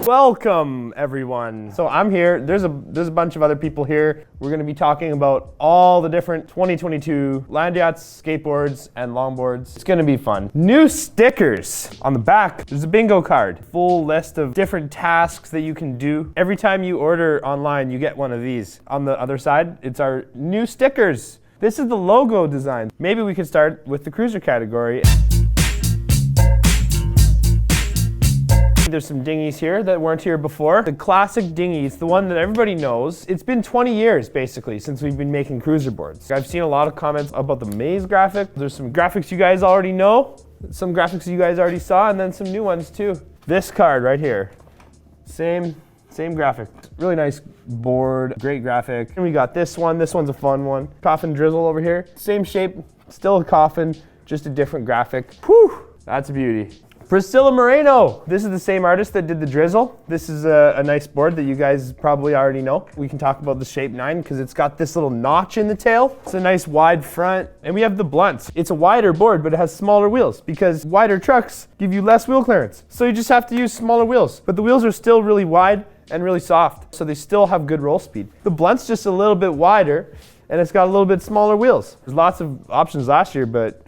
Welcome everyone. So I'm here, there's a bunch of other people here. We're gonna be talking about all the different 2022 Landyachtz skateboards and longboards. It's gonna be fun. New stickers. On the back, there's a bingo card. Full list of different tasks that you can do. Every time you order online, you get one of these. On the other side, it's our new stickers. This is the logo design. Maybe we could start with the cruiser category. There's some dinghies here that weren't here before. The classic dinghies, the one that everybody knows. It's been 20 years basically since we've been making cruiser boards. I've seen a lot of comments about the maze graphic. There's some graphics you guys already know, some graphics you guys already saw, and then some new ones too. This card right here, same graphic. Really nice board, great graphic. And we got this one. This one's a fun one. Coffin drizzle over here. Same shape, still a coffin, just a different graphic. Whew, that's a beauty. Priscilla Moreno. This is the same artist that did the drizzle. This is a nice board that you guys probably already know. We can talk about the Shape 9 because it's got this little notch in the tail. It's a nice wide front. And we have the blunts. It's a wider board, but it has smaller wheels because wider trucks give you less wheel clearance. So you just have to use smaller wheels. But the wheels are still really wide and really soft, so they still have good roll speed. The blunt's just a little bit wider and it's got a little bit smaller wheels. There's lots of options last year, but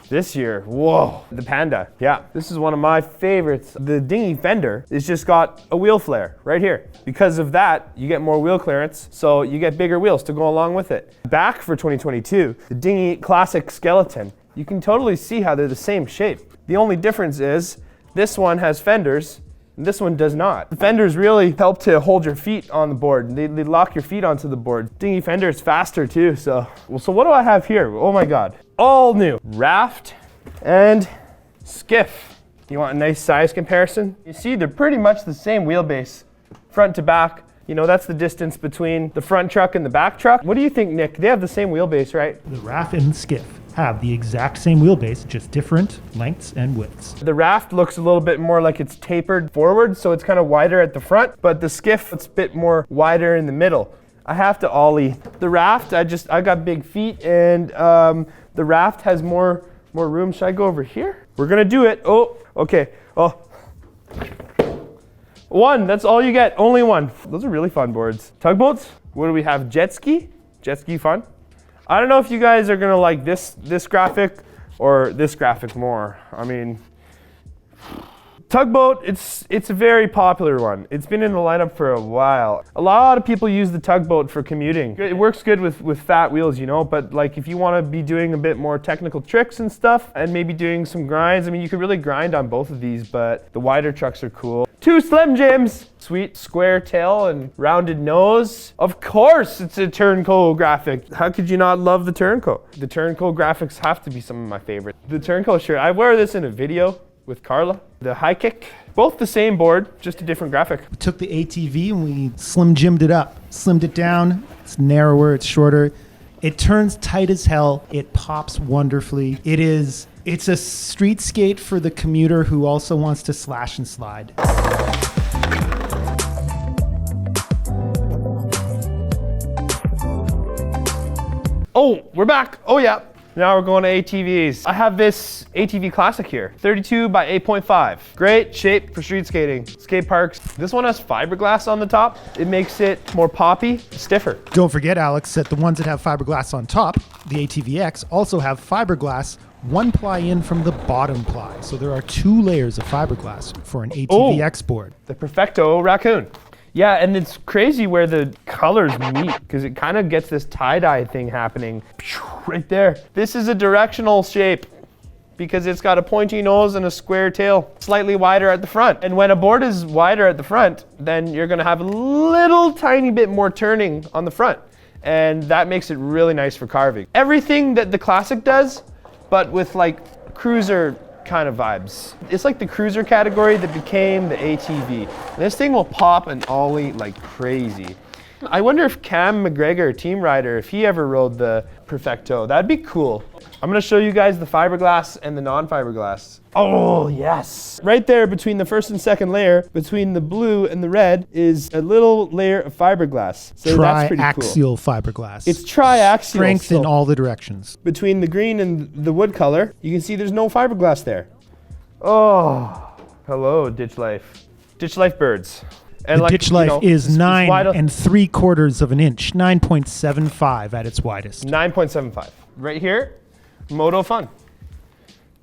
this year, whoa, the Panda. Yeah, this is one of my favorites. The dinghy fender has just got a wheel flare right here. Because of that, you get more wheel clearance, so you get bigger wheels to go along with it. Back for 2022, the dinghy classic skeleton. You can totally see how they're the same shape. The only difference is this one has fenders, and this one does not. The fenders really help to hold your feet on the board. They lock your feet onto the board. Dinghy fender is faster too, so what do I have here? Oh my God. All new raft and skiff. You want a nice size comparison? You see, they're pretty much the same wheelbase, front to back. You know, that's the distance between the front truck and the back truck. What do you think, Nick? They have the same wheelbase, right? The raft and skiff have the exact same wheelbase, just different lengths and widths. The raft looks a little bit more like it's tapered forward, so it's kind of wider at the front, but the skiff, it's a bit more wider in the middle. I have to ollie. The raft, I got big feet, and the raft has more room. Should I go over here? We're gonna do it. Oh, okay. Oh. One, that's all you get, only one. Those are really fun boards. Tugboats, what do we have? Jet ski? Jet ski fun? I don't know if you guys are gonna like this graphic or this graphic more. I mean, tugboat, it's a very popular one. It's been in the lineup for a while. A lot of people use the tugboat for commuting. It works good with fat wheels, you know, but like if you wanna be doing a bit more technical tricks and stuff and maybe doing some grinds, I mean, you could really grind on both of these, but the wider trucks are cool. 2 Slim Jims. Sweet square tail and rounded nose. Of course it's a Turnco graphic. How could you not love the Turnco? The Turnco graphics have to be some of my favorites. The Turnco shirt, I wear this in a video with Carla. The high kick, both the same board, just a different graphic. We took the ATV and we Slim Jimmed it up. Slimmed it down, it's narrower, it's shorter. It turns tight as hell, it pops wonderfully. It's a street skate for the commuter who also wants to slash and slide. Oh, we're back. Oh yeah. Now we're going to ATVs. I have this ATV Classic here, 32 by 8.5. Great shape for street skating, skate parks. This one has fiberglass on the top. It makes it more poppy, stiffer. Don't forget, Alex, that the ones that have fiberglass on top, the ATVX, also have fiberglass 1 ply in from the bottom ply. So there are 2 layers of fiberglass for an ATVX board. The Perfecto Raccoon. Yeah, and it's crazy where the colors meet because it kind of gets this tie-dye thing happening right there. This is a directional shape because it's got a pointy nose and a square tail, slightly wider at the front. And when a board is wider at the front, then you're gonna have a little tiny bit more turning on the front. And that makes it really nice for carving. Everything that the Classic does, but with like cruiser kind of vibes. It's like the cruiser category that became the ATV. And this thing will pop and ollie like crazy. I wonder if Cam McGregor, team rider, if he ever rode the Perfecto. That'd be cool. I'm gonna show you guys the fiberglass and the non-fiberglass. Oh, yes. Right there between the first and second layer, between the blue and the red, is a little layer of fiberglass. So that's pretty cool. Triaxial fiberglass. It's triaxial. Strength in all the directions. Between the green and the wood color, you can see there's no fiberglass there. Oh, hello, ditch life. Ditch Life birds. And The Ditch Life is it's 9 wide- 3/4 of an inch, 9.75 at its widest. 9.75. Right here, Moto Fun.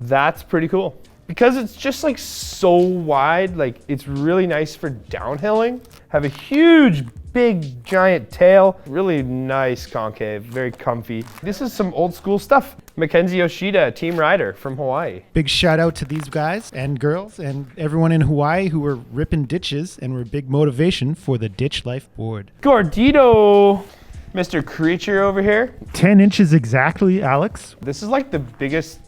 That's pretty cool. Because it's just like so wide, like it's really nice for downhilling. Have a huge, big, giant tail. Really nice concave, very comfy. This is some old school stuff. Mackenzie Yoshida, team rider from Hawaii. Big shout out to these guys and girls and everyone in Hawaii who were ripping ditches and were a big motivation for the Ditch Life board. Gordito, Mr. Creature over here. 10 inches exactly, Alex. This is like the biggest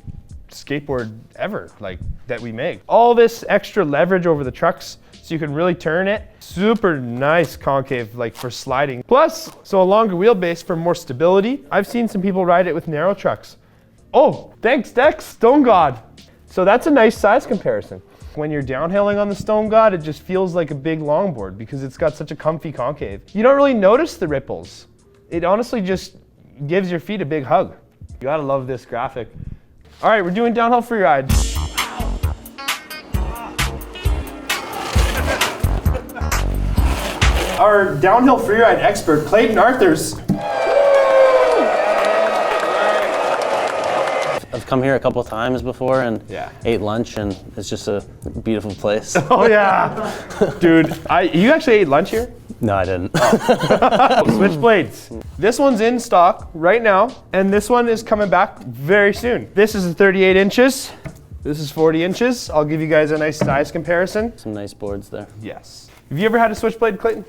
skateboard ever, like that we make. All this extra leverage over the trucks so you can really turn it. Super nice concave, like for sliding. Plus, so a longer wheelbase for more stability. I've seen some people ride it with narrow trucks. Oh, thanks Dex, Stone God. So that's a nice size comparison. When you're downhilling on the Stone God, it just feels like a big longboard because it's got such a comfy concave. You don't really notice the ripples. It honestly just gives your feet a big hug. You gotta love this graphic. All right, we're doing downhill freeride. Our downhill freeride expert, Clayton Arthurs. I've come here a couple times before and Yeah. ate lunch, and it's just a beautiful place. Oh yeah, dude. You actually ate lunch here? No, I didn't. Switchblades. This one's in stock right now, and this one is coming back very soon. This is a 38 inches. This is 40 inches. I'll give you guys a nice size comparison. Some nice boards there. Yes. Have you ever had a Switchblade, Clayton?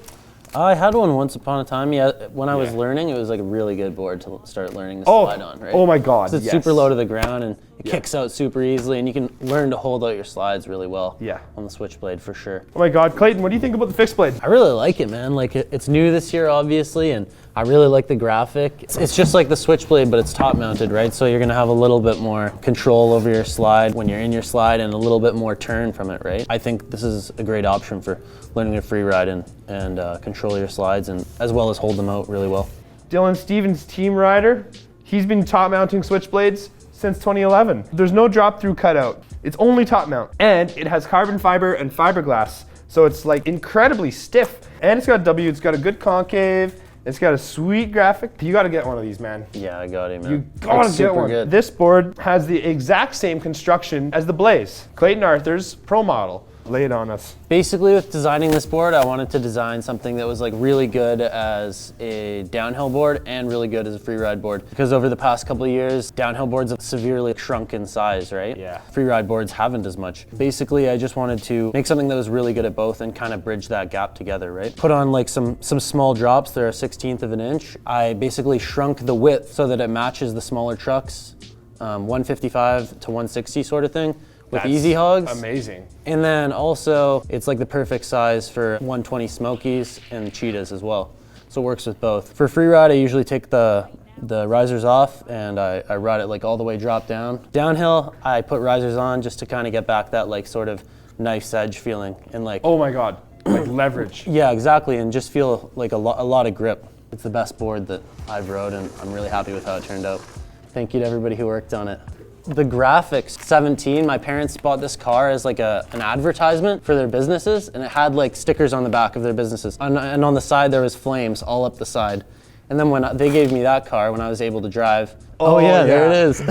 I had one once upon a time. Yeah, when I was Yeah. learning, it was like a really good board to start learning to slide on, right? Oh my God. 'Cause it's yes. super low to the ground and it Yeah. kicks out super easily, and you can learn to hold out your slides really well. Yeah. On the Switchblade for sure. Oh my God, Clayton, what do you think about the fixed blade? I really like it, man. Like it's new this year, obviously, and I really like the graphic. It's just like the Switchblade, but it's top mounted, right? So you're gonna have a little bit more control over your slide when you're in your slide and a little bit more turn from it, right? I think this is a great option for learning to freeride and control your slides, and as well as hold them out really well. Dylan Stevens, team rider. He's been top mounting Switchblades since 2011. There's no drop through cutout. It's only top mount. And it has carbon fiber and fiberglass. So it's like incredibly stiff. And it's got it's got a good concave. It's got a sweet graphic. You gotta get one of these, man. Yeah, I got it, man. You gotta Super get one. good. This board has the exact same construction as the Blaze, Clayton Arthur's Pro model. Lay it on us. Basically, with designing this board, I wanted to design something that was like really good as a downhill board and really good as a freeride board. Because over the past couple of years, downhill boards have severely shrunk in size, right? Yeah. Freeride boards haven't as much. Basically, I just wanted to make something that was really good at both and kind of bridge that gap together, right? Put on like some small drops. They're a 1/16 of an inch. I basically shrunk the width so that it matches the smaller trucks, 155 to 160 sort of thing. With That's easy hogs. Amazing. And then also, it's like the perfect size for 120 Smokies and Cheetahs as well. So it works with both. For freeride, I usually take the risers off and I ride it like all the way drop down. Downhill, I put risers on just to kind of get back that like sort of knife's edge feeling and like. Oh my God, like leverage. Yeah, exactly, and just feel like a lot of grip. It's the best board that I've rode, and I'm really happy with how it turned out. Thank you to everybody who worked on it. The graphics, 17, my parents bought this car as like an advertisement for their businesses, and it had like stickers on the back of their businesses. And on the side there was flames all up the side. And then when they gave me that car, when I was able to drive, oh yeah, there it is.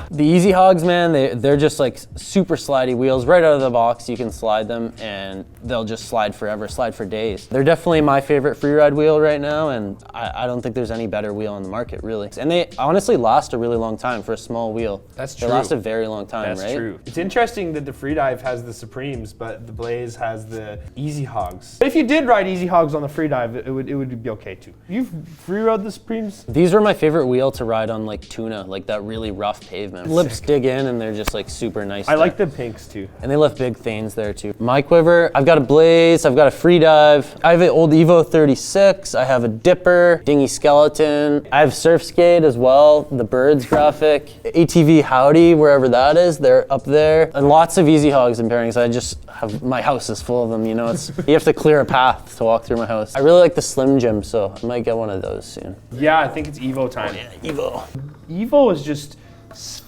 The Easy Hogs, man, they're just like super slidey wheels. Right out of the box, you can slide them and they'll just slide forever, slide for days. They're definitely my favorite freeride wheel right now, and I don't think there's any better wheel on the market, really. And they honestly last a really long time for a small wheel. That's true. They last a very long time, That's right? true. It's interesting that the Freedive has the Supremes, but the Blaze has the Easy Hogs. But if you did ride Easy Hogs on the Freedive, it would be okay too. You've free rode the Supremes? These were my favorite wheel to ride on like tuna, like that really rough pavement. Lips dig in and they're just like super nice. I like the pinks too. And they left big thanes there too. My quiver, I've got a Blaze, I've got a Freedive, I have an old Evo 36, I have a Dipper, dinghy skeleton, I have Surfskate as well, the birds graphic, ATV Howdy, wherever that is, they're up there. And lots of Easy Hogs and pairings. I just have, my house is full of them, you know, you have to clear a path to walk through my house. I really like the Slim Jim, so I might get one of those soon. Yeah, I think it's Evo time. Yeah, Evo. Evo is just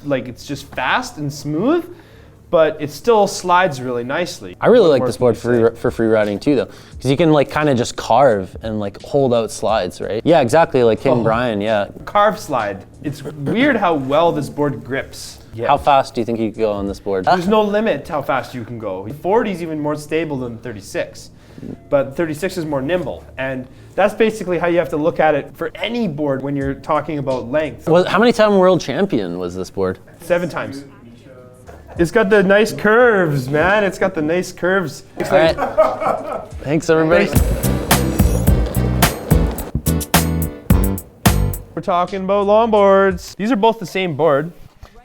like, it's just fast and smooth, but it still slides really nicely. I really like What this more board can you say? for free riding too, though, because you can like kind of just carve and like hold out slides, right? Yeah, exactly, like King Brian. Yeah. Carve slide. It's weird how well this board grips. How fast do you think you could go on this board? There's no limit to how fast you can go. 40 is even more stable than 36, but 36 is more nimble. And that's basically how you have to look at it for any board when you're talking about length. How many time world champion was this board? 7 times. It's got the nice curves, man. It's got the nice curves. All right. Thanks, everybody. We're talking about longboards. These are both the same board.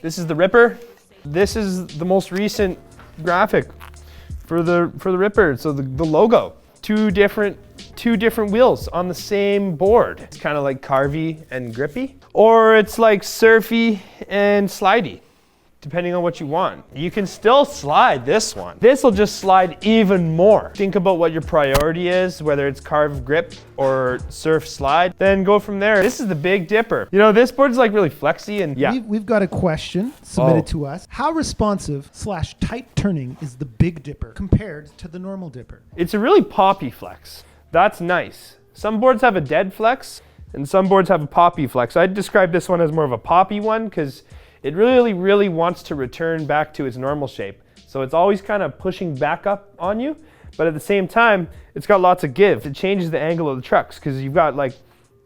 This is the Ripper. This is the most recent graphic for the Ripper. So the logo, two different wheels on the same board. It's kind of like carvy and grippy, or it's like surfy and slidey, depending on what you want. You can still slide this one. This will just slide even more. Think about what your priority is, whether it's carve grip or surf slide, then go from there. This is the Big Dipper. You know, this board's like really flexy and yeah. We've got a question submitted to us. How responsive / tight turning is the Big Dipper compared to the normal Dipper? It's a really poppy flex. That's nice. Some boards have a dead flex and some boards have a poppy flex. I'd describe this one as more of a poppy one because it really wants to return back to its normal shape. So it's always kind of pushing back up on you, but at the same time, it's got lots of give. It changes the angle of the trucks because you've got like,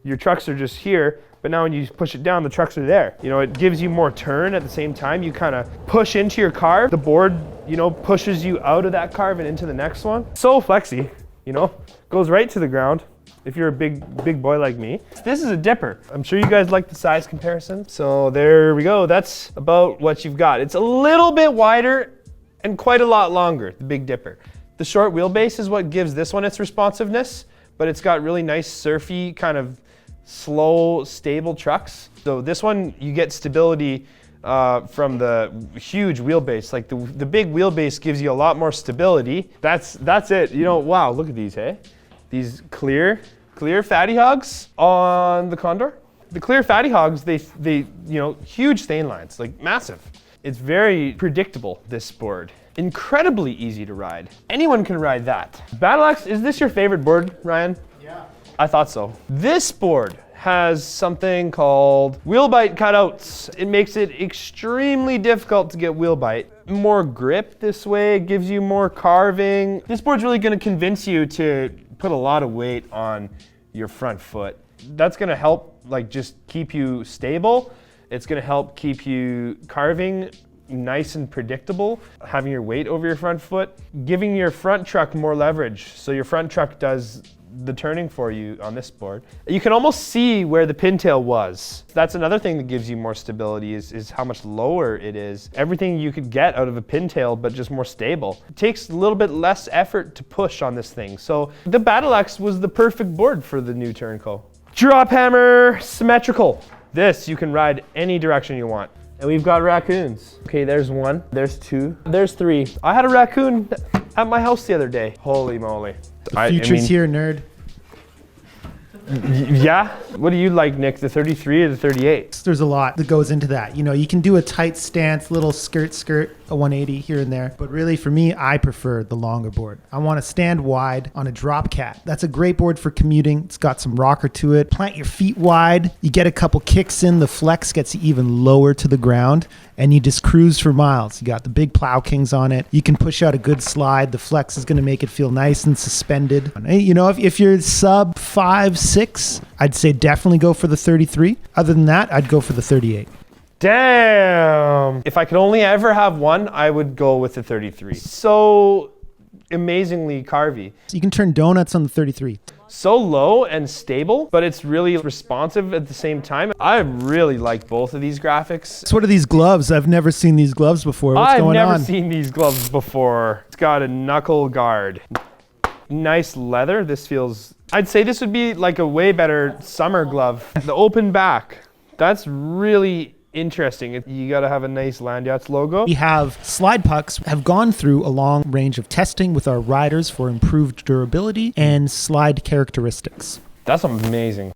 your trucks are just here, but now when you push it down, the trucks are there. You know, it gives you more turn at the same time. You kind of push into your carve. The board, you know, pushes you out of that carve and into the next one. So flexy, you know, goes right to the ground. If you're a big boy like me. This is a Dipper. I'm sure you guys like the size comparison. So there we go. That's about what you've got. It's a little bit wider and quite a lot longer, the Big Dipper. The short wheelbase is what gives this one its responsiveness, but it's got really nice surfy, kind of slow, stable trucks. So this one, you get stability from the huge wheelbase. Like the big wheelbase gives you a lot more stability. That's it. You know, wow, look at these, hey? These clear fatty hogs on the Condor. The clear fatty hogs, they you know, huge stain lines, like massive. It's very predictable, this board. Incredibly easy to ride. Anyone can ride that. BattleAxe, is this your favorite board, Ryan? Yeah. I thought so. This board has something called wheel bite cutouts. It makes it extremely difficult to get wheel bite. More grip this way, it gives you more carving. This board's really gonna convince you to put a lot of weight on your front foot. That's gonna help like just keep you stable. It's gonna help keep you carving nice and predictable, having your weight over your front foot, giving your front truck more leverage. So your front truck does the turning for you on this board. You can almost see where the pintail was. That's another thing that gives you more stability is how much lower it is. Everything you could get out of a pintail, but just more stable. It takes a little bit less effort to push on this thing. So the BattleAxe was the perfect board for the new Turnco. Drop hammer, symmetrical. This you can ride any direction you want. And we've got raccoons. Okay, there's one, there's two, there's three. I had a raccoon at my house the other day. Holy moly. The future's here, nerd. Yeah? What do you like, Nick, the 33 or the 38? There's a lot that goes into that. You know, you can do a tight stance, little skirt, a 180 here and there. But really, for me, I prefer the longer board. I want to stand wide on a drop cat. That's a great board for commuting. It's got some rocker to it. Plant your feet wide. You get a couple kicks in. The flex gets you even lower to the ground. And you just cruise for miles. You got the big Plow Kings on it. You can push out a good slide. The flex is going to make it feel nice and suspended. You know, if you're sub 5, 6, I'd say definitely go for the 33. Other than that, I'd go for the 38. Damn. If I could only ever have one, I would go with the 33. So amazingly carvy. So you can turn donuts on the 33. So low and stable, but it's really responsive at the same time. I really like both of these graphics. So what are these gloves? I've never seen these gloves before. What's going on? I've never seen these gloves before. It's got a knuckle guard. Nice leather. This feels, I'd say this would be like a way better summer glove. The open back, that's really interesting. You got to have a nice Landyachtz logo. We have slide pucks, have gone through a long range of testing with our riders for improved durability and slide characteristics. That's amazing.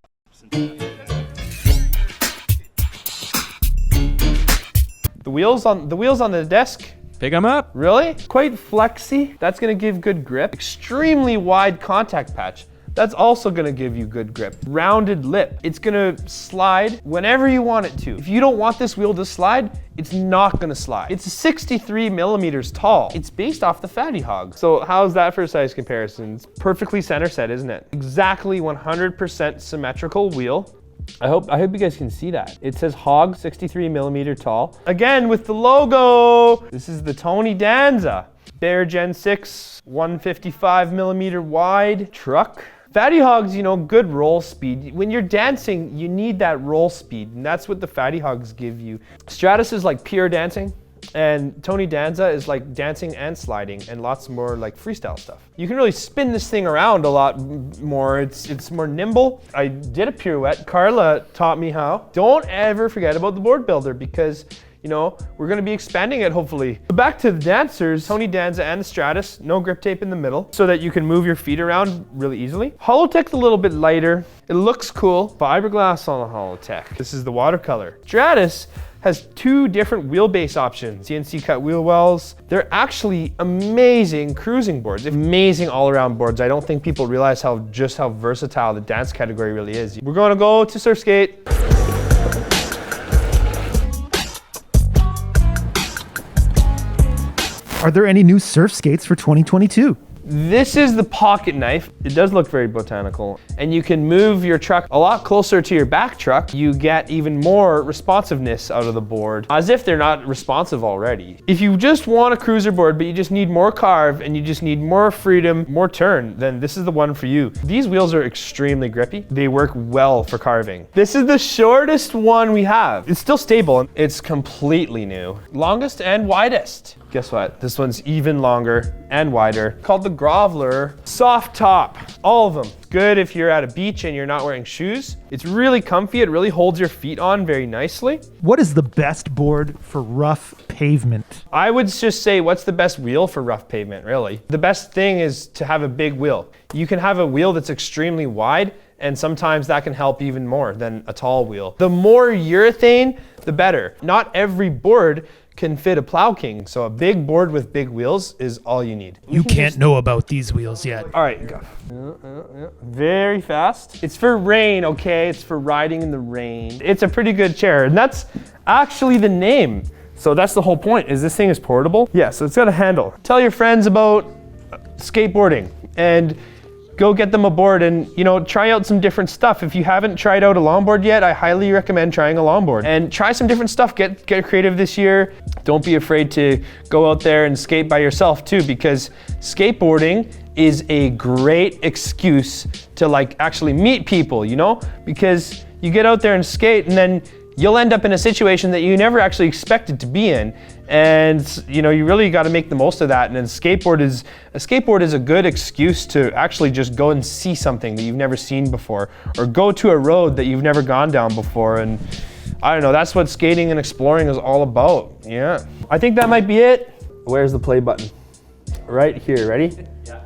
The wheels on the desk, Pick them up. Really? Quite flexy. That's gonna give good grip. Extremely wide contact patch. That's also gonna give you good grip. Rounded lip. It's gonna slide whenever you want it to. If you don't want this wheel to slide, it's not gonna slide. It's 63 millimeters tall. It's based off the Fatty Hog. So how's that for a size comparison? It's perfectly center set, isn't it? Exactly 100% symmetrical wheel. I hope you guys can see that. It says Hog 63 millimeter tall. Again, with the logo. This is the Tony Danza. Bear Gen 6, 155 millimeter wide truck. Fatty Hogs, you know, good roll speed. When you're dancing, you need that roll speed, and that's what the Fatty Hogs give you. Stratus is like pure dancing, and Tony Danza is like dancing and sliding, and lots more like freestyle stuff. You can really spin this thing around a lot more. It's more nimble. I did a pirouette. Carla taught me how. Don't ever forget about the board builder, because you know, we're gonna be expanding it hopefully. Back to the dancers, Tony Danza and the Stratus, no grip tape in the middle so that you can move your feet around really easily. Holotech's a little bit lighter. It looks cool. Fiberglass on the Holotech. This is the watercolor. Stratus has 2 different wheelbase options. CNC cut wheel wells. They're actually amazing cruising boards, amazing all-around boards. I don't think people realize just how versatile the dance category really is. We're gonna go to Surfskate. Are there any new surf skates for 2022? This is the pocket knife. It does look very botanical. And you can move your truck a lot closer to your back truck. You get even more responsiveness out of the board, as if they're not responsive already. If you just want a cruiser board, but you just need more carve and you just need more freedom, more turn, then this is the one for you. These wheels are extremely grippy. They work well for carving. This is the shortest one we have. It's still stable. It's completely new. Longest and widest. Guess what? This one's even longer and wider. Called the Groveler. Soft top. All of them. Good if you're at a beach and you're not wearing shoes. It's really comfy. It really holds your feet on very nicely. What is the best board for rough pavement? I would just say, what's the best wheel for rough pavement, really? The best thing is to have a big wheel. You can have a wheel that's extremely wide, and sometimes that can help even more than a tall wheel. The more urethane, the better. Not every board can fit a Plow King, so a big board with big wheels is all you need. You can't know about these wheels yet. All right, go. Very fast. It's for rain, okay? It's for riding in the rain. It's a pretty good chair, and that's actually the name. So that's the whole point, is this thing is portable. Yeah, so it's got a handle. Tell your friends about skateboarding and go get them aboard and, you know, try out some different stuff. If you haven't tried out a longboard yet, I highly recommend trying a longboard and try some different stuff. Get creative this year. Don't be afraid to go out there and skate by yourself too, because skateboarding is a great excuse to like actually meet people, you know, because you get out there and skate and then you'll end up in a situation that you never actually expected to be in. And you know, you really got to make the most of that. And then a skateboard is a good excuse to actually just go and see something that you've never seen before, or go to a road that you've never gone down before. And I don't know, that's what skating and exploring is all about. Yeah. I think that might be it. Where's the play button? Right here, ready? Yeah.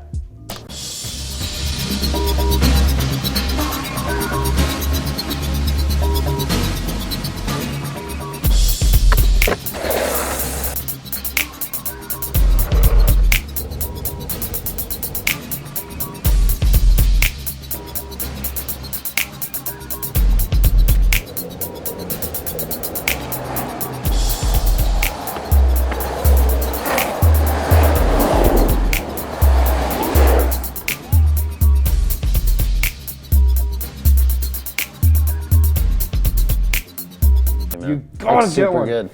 You gotta get one. Super good.